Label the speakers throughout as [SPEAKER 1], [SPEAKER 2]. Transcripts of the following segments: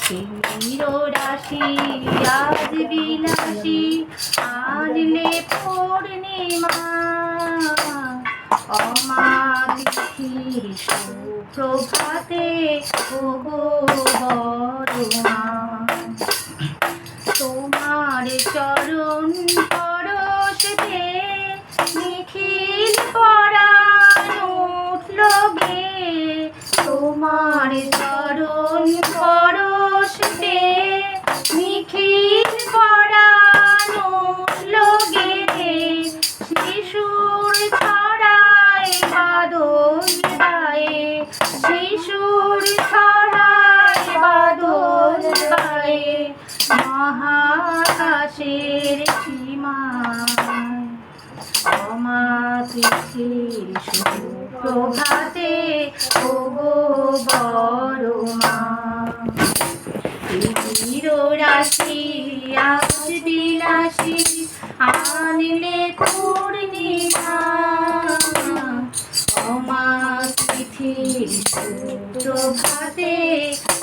[SPEAKER 1] তিমির রাশি আজ বিলাসী আনলে পূর্ণিমা অমাতিথির সুপ্রভাতে ওগো বড়মা তোমার চরণ পরশে নিখিল পরাণ উঠল গে তোমার চরণ পরশে নিখিল পরাণ উঠল গে শিশুর ছড়ায় বাদল গায়ে শিশুর ছড়ায় বাদল গায়ে মহাকাশের সীমায় অমাতিথির সুপ্রভাতে ওগো বড়মা তিমির রাশি আজ বিলাসী আনলে পূর্ণিমা অমাতিথির সুপ্রভাতে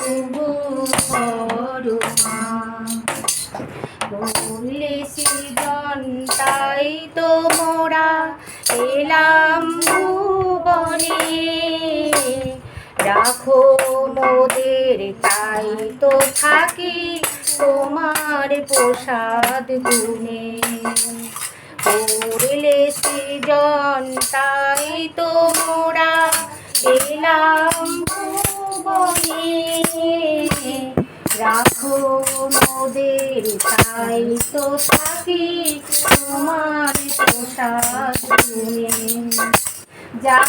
[SPEAKER 1] ওগো বড়মা বললে সৃজন তাই তো মোরা এলাম ভুবনে রাখো মোদের তাই তো থাকি তোমার প্রসাদ গুণে বললে সৃজন তাই তো মোরা এলাম ভুবনে রাখো মোদের তাই তো থাকি তোমার প্রসাদ গুণে যা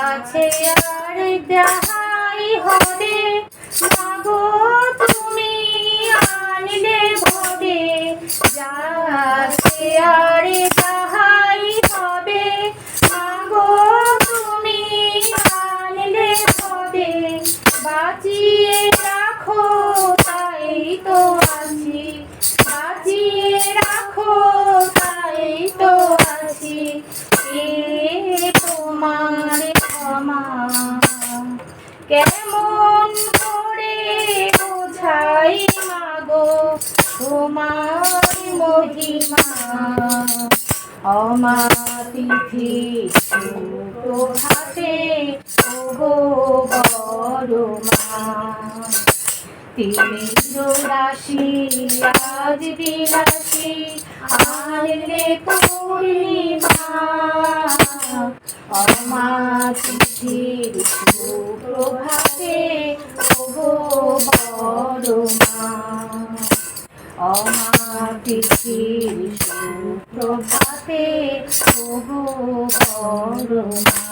[SPEAKER 1] আছে আর যাহাই হবে মাগো তুমি আনলে ভবে যা আছে আর যাহাই হবে মাগো তুমি আনলে ভবে বাঁচিয়ে রাখো তাই তো আছি বাঁচিয়ে রাখো তাই তো আছি তোমার ক্ষমা কেমন করে বোঝাই মাগো তোমার মহিমা অমাতিথি সুপ্রভাতে ওগো বড়মা তিমির রাশি আজ বিলাসী আনলে পূর্ণিমা অমাতিথির সুপ্রভাতে ওগো বড়মা অমাতিথির সুপ্রভাতে ওগো বড়মা।